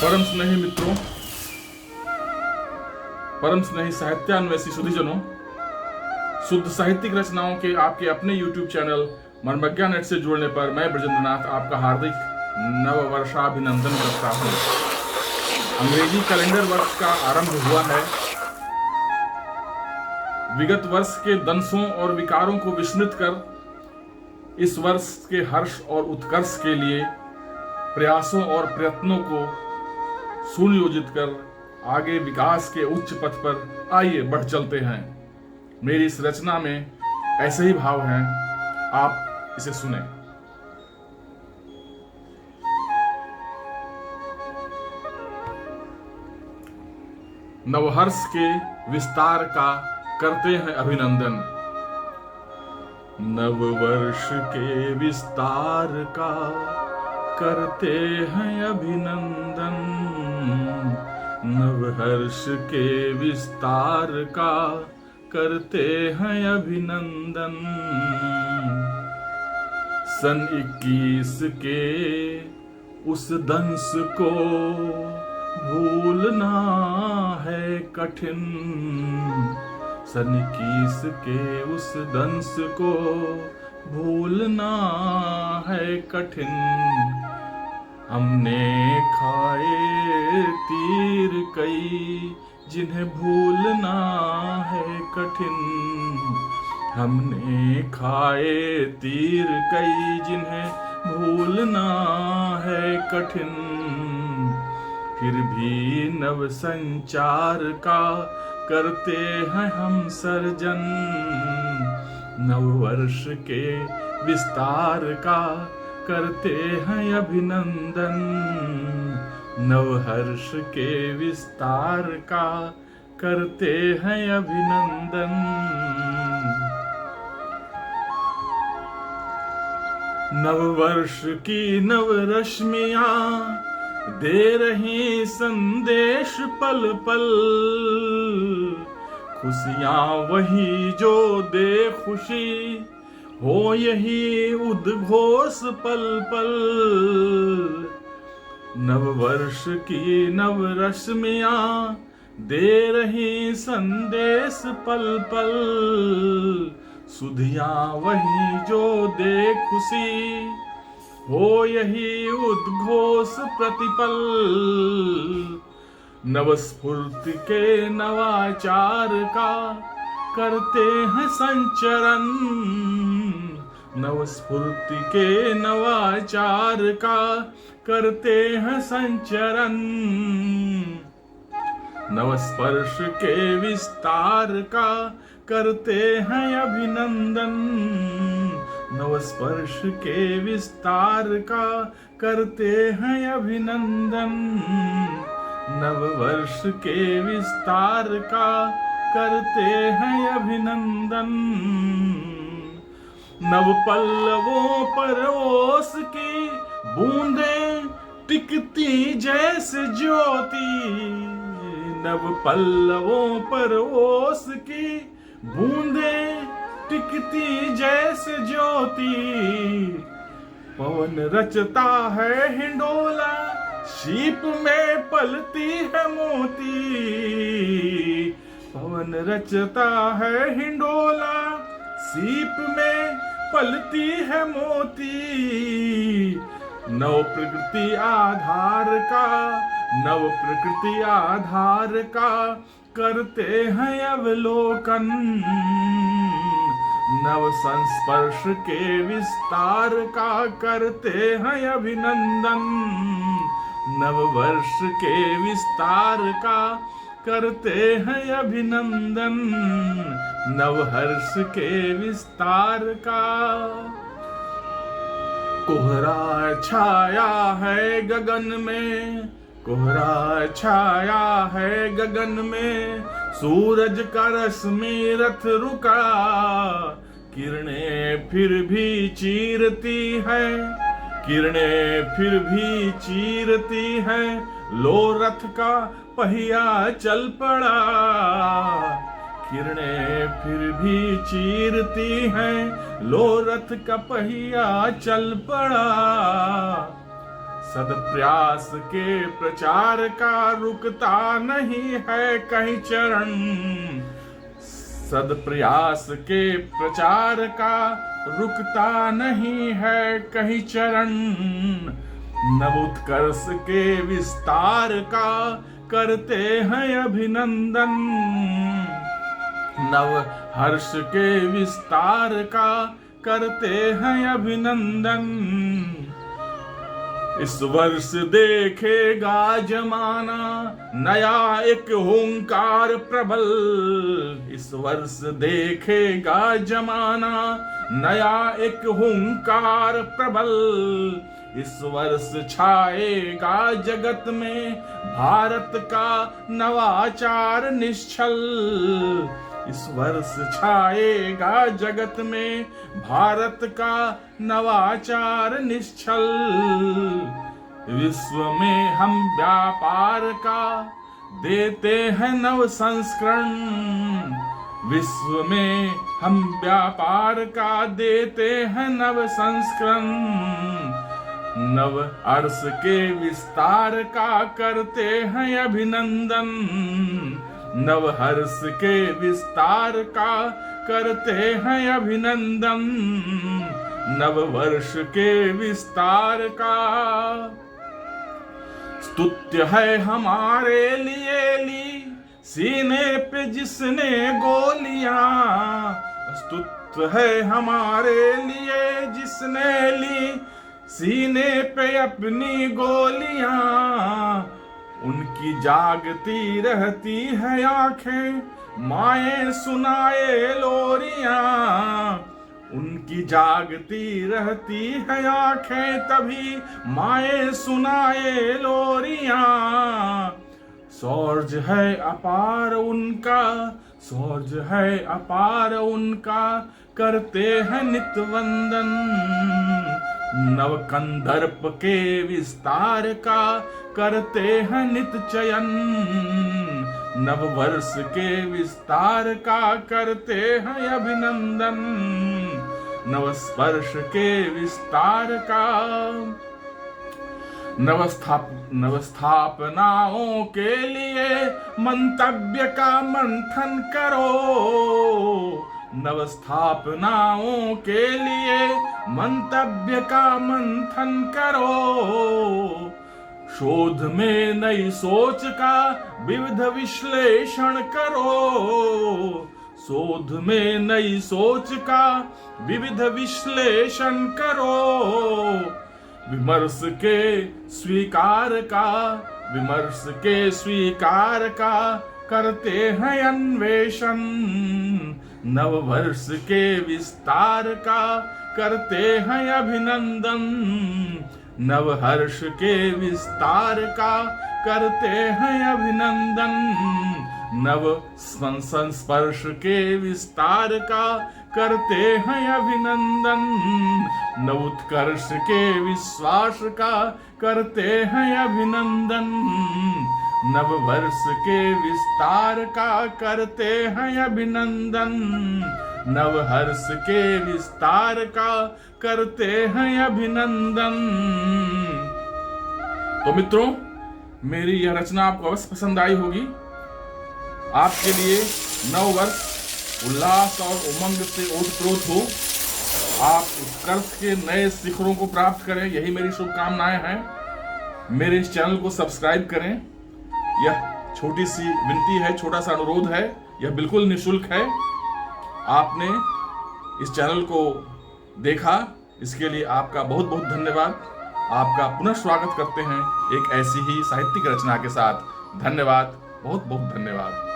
परम स्नेही मित्रों, परम स्नेही साहित्यान्वेषी सुधीजनों, शुद्ध साहित्यिक रचनाओं के आपके अपने YouTube चैनल मर्मज्ञा नेट से जुड़ने पर मैं ब्रजेंद्रनाथ आपका हार्दिक नववर्षाभिनंदन करता हूँ। अंग्रेजी कैलेंडर वर्ष का आरंभ हुआ है। विगत वर्ष के दंशों और विकारों को विस्मृत कर इस वर्ष के हर्ष और उत्कर्ष के लिए प्रयासों और प्रयत्नों को सुनियोजित कर आगे विकास के उच्च पथ पर आइए बढ़ चलते हैं। मेरी इस रचना में ऐसे ही भाव हैं, आप इसे सुने। नवहर्ष के विस्तार का करते हैं अभिनंदन। नववर्ष के विस्तार का करते हैं अभिनंदन। नवहर्ष के विस्तार का करते हैं अभिनंदन। सन 21 के उस दंश को भूलना है कठिन। सन 21 के उस दंश को भूलना है कठिन। हमने खाए तीर कई जिन्हें भूलना है कठिन। हमने खाए तीर कई जिन्हें भूलना है कठिन। फिर भी नव संचार का करते हैं हम सर्जन। नववर्ष के विस्तार का करते हैं अभिनंदन। नवहर्ष के विस्तार का करते हैं अभिनंदन। नववर्ष की नव रश्मियां दे रही संदेश पल पल। खुशियां वही जो दे खुशी, हो यही उद्घोष पल पल। नववर्ष की नव रश्मियां दे रही संदेश पल पल। सुधियां वही जो दे खुशी, हो यही उद्घोष प्रतिपल। नवस्फूर्ति के नवाचार का करते हैं संचरण। नवस्फूर्ति के नवाचार का करते हैं संचरण। नवस्पर्श के विस्तार का करते हैं अभिनंदन। नवस्पर्श के विस्तार का करते हैं अभिनंदन। नववर्ष के विस्तार का करते हैं अभिनंदन। नव पल्लवों पर ओस की बूंदें टिकती जैसे ज्योति। नव पल्लवों पर ओस की बूंदें टिकती जैसे ज्योति। पवन रचता है हिंडोला, शीप में पलती है मोती। पवन रचता है हिंडोला, सीप में पलती है मोती। नव प्रकृति आधार का, नव प्रकृति आधार का करते हैं अवलोकन। नव संस्पर्श के विस्तार का करते हैं अभिनंदन। नववर्ष के विस्तार का करते हैं अभिनंदन। नवहर्ष के विस्तार का। कोहरा छाया है गगन में, कोहरा छाया है गगन में। सूरज का रश्मि रथ रुका, किरणें फिर भी चीरती है। किरणें फिर भी चीरती है, लो रथ का पहिया चल पड़ा। किरणें फिर भी चीरती हैं, लो रथ का पहिया चल पड़ा। सदप्रयास के प्रचार का रुकता नहीं है कहीं चरण। सदप्रयास के प्रचार का रुकता नहीं है कहीं चरण। नव उत्कर्ष के विस्तार का करते हैं अभिनंदन। नव हर्ष के विस्तार का करते हैं अभिनंदन। इस वर्ष देखेगा जमाना नया एक हुंकार प्रबल। इस वर्ष देखेगा जमाना नया एक हुंकार प्रबल। इस वर्ष छाएगा जगत में भारत का नवाचार निश्चल। इस वर्ष छाएगा जगत में भारत का नवाचार निश्चल। विश्व में हम व्यापार का देते हैं नव संस्करण। विश्व में हम व्यापार का देते हैं नव संस्करण। नव अर्श के विस्तार का करते हैं अभिनंदन। नव हर्ष के विस्तार का करते हैं अभिनंदन। नव वर्ष के विस्तार का स्तुत्य है हमारे लिए ली सीने पे जिसने गोलियां। स्तुत्य है हमारे लिए जिसने ली सीने पे अपनी गोलियां। उनकी जागती रहती है आंखें माए सुनाए लोरियां। उनकी जागती रहती है आंखें तभी माए सुनाए लोरियां। शौर्य है अपार उनका, शौर्य है अपार उनका, करते हैं नित वंदन। नव कंदर्प के विस्तार का करते हैं नित चयन। नव वर्ष के विस्तार का करते हैं अभिनंदन। नव स्पर्श के विस्तार का नवस्थापनाओं के लिए मंतव्य का मंथन करो। नवस्थापनाओं के लिए मंतव्य का मंथन करो। शोध में नई सोच का विविध विश्लेषण करो। शोध में नई सोच का विविध विश्लेषण करो। विमर्श के स्वीकार का, विमर्श के स्वीकार का करते हैं अन्वेषण। नव वर्ष के विस्तार का करते हैं अभिनंदन। नव हर्ष के विस्तार का करते हैं अभिनंदन। नव संस्पर्श के विस्तार का करते हैं अभिनंदन। नव उत्कर्ष के विश्वास का करते हैं अभिनंदन। नव वर्ष के विस्तार का करते हैं अभिनंदन। नव हर्ष के विस्तार का करते हैं अभिनंदन। तो मित्रों, मेरी यह रचना आपको अवश्य पसंद आई होगी। आपके लिए नव वर्ष उल्लास और उमंग से ओतप्रोत हो। आप उत्कर्ष के नए शिखरों को प्राप्त करें, यही मेरी शुभकामनाएं हैं। मेरे इस चैनल को सब्सक्राइब करें। यह छोटी सी विनती है, छोटा सा अनुरोध है, यह बिल्कुल निःशुल्क है। आपने इस चैनल को देखा, इसके लिए आपका बहुत बहुत धन्यवाद। आपका पुनः स्वागत करते हैं एक ऐसी ही साहित्यिक रचना के साथ। धन्यवाद, बहुत बहुत धन्यवाद।